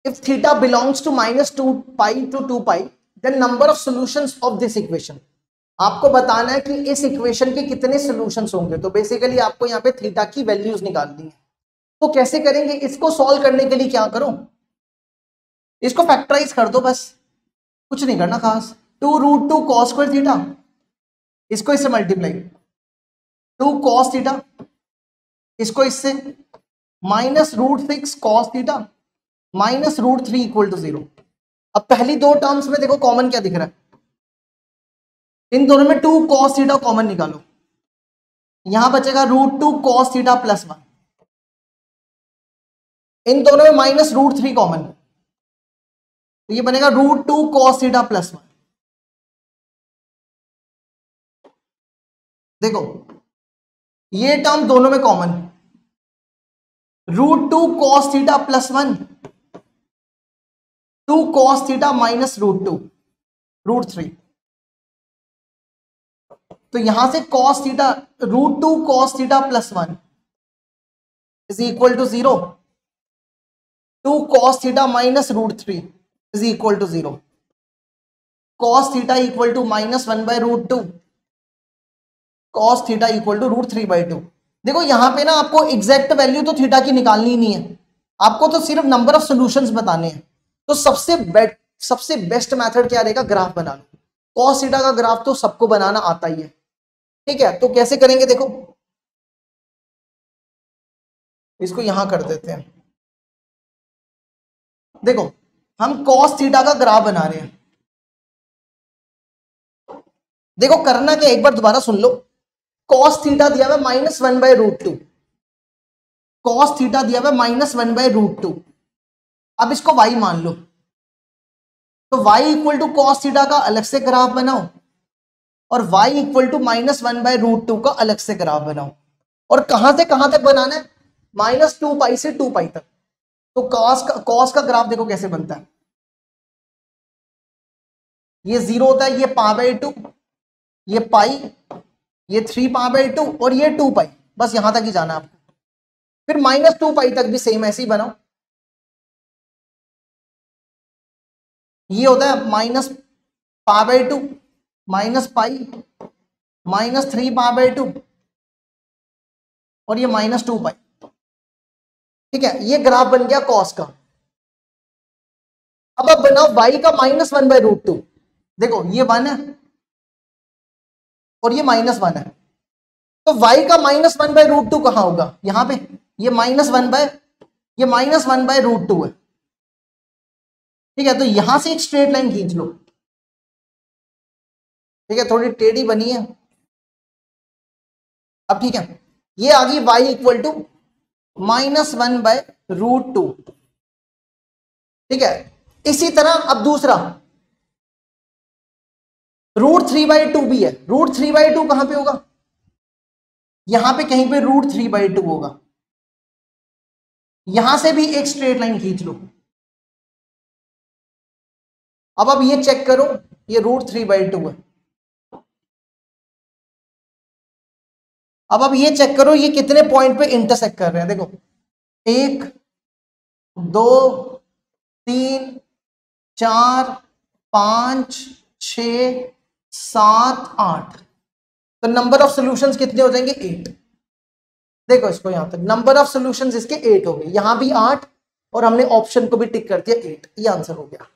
If theta belongs to -2 to 2 then number of solutions of this equation. आपको बताना है कि इस इक्वेशन के कितने सॉल्यूशंस होंगे। तो बेसिकली आपको यहाँ पे थीटा की वैल्यूज निकालनी है। तो कैसे करेंगे इसको? सॉल्व करने के लिए क्या करो, इसको फैक्टराइज कर दो, बस कुछ नहीं करना खास। 2√2 cos स्क्वायर थीटा, इसको इससे मल्टीप्लाई, 2 cos थीटा, इसको इससे -√6 cos थीटा -√3 इक्वल टू 0। अब पहली दो टर्म्स में देखो कॉमन क्या दिख रहा है, इन दोनों में 2 cos थीटा कॉमन निकालो, यहां बचेगा √2 cos थीटा +1। इन दोनों में -√3 कॉमन, तो ये बनेगा √2 cos थीटा +1। देखो ये टर्म दोनों में common, √2 cos theta +1, 2 cos theta -√2 √3। तो यहां से cos theta √2 cos theta +1 is equal to 0, 2 cos theta -√3 is equal to 0, cos theta equal to -1/√2, cos theta equal to √3/2। देखो यहां पे ना आपको एग्जैक्ट वैल्यू तो थीटा की निकालनी ही नहीं है, आपको तो सिर्फ नंबर ऑफ सॉल्यूशंस बताने हैं। तो सबसे बेस्ट मेथड क्या रहेगा, ग्राफ बना लो। cos थीटा का ग्राफ तो सबको बनाना आता ही है, ठीक है। तो कैसे करेंगे, देखो इसको यहां कर देते हैं। देखो हम cos थीटा का ग्राफ बना रहे हैं। देखो करना क्या, एक बार दोबारा सुन लो। cos थीटा दिया हुआ -1/√2, cos थीटा दिया हुआ -1/√2। अब इसको y मान लो, तो y equal to cos theta का अलग से ग्राफ बनाओ और y इक्वल टू -1/√2 का अलग से ग्राफ बनाओ। और कहां से कहां तक बनाना है, -2π से 2π तक। तो cos का ग्राफ देखो कैसे बनता है, ये 0 होता है, ये π/2, ये पाई, ये 3π/2 और ये 2π, बस यहां तक ही जाना है आपको। फिर -2π तक भी सेम ऐसे ही बनाओ, ये होता है -π/2 -π -3π/2 और ये -2π, ठीक है। ये ग्राफ बन गया cos का। अब आप बनाओ y का -1/√2। देखो ये 1 है और ये -1 है, तो y का -1/√2 कहां होगा, यहां पे। ये -1/√2 है, ठीक है। तो यहां से एक स्ट्रेट लाइन खींच लो, ठीक है, थोड़ी टेढ़ी बनी है अब, ठीक है। ये आ गई y इक्वल टू -1/√2, ठीक है। इसी तरह अब दूसरा √3/2 भी है। √3/2 कहां पे होगा, यहां पे कहीं पे √3/2 होगा। यहां से भी एक स्ट्रेट लाइन खींच लो। अब ये चेक करो, ये √3/2 है। अब ये चेक करो ये कितने पॉइंट पे इंटरसेक्ट कर रहे हैं। देखो 1 2 3 4 5 6 7 8, तो नंबर ऑफ सॉल्यूशंस कितने हो जाएंगे, 8। देखो इसको यहां तक नंबर ऑफ सॉल्यूशंस इसके 8 हो गए, यहां भी 8 और हमने ऑप्शन को भी टिक कर दिया 8, ये आंसर हो गया।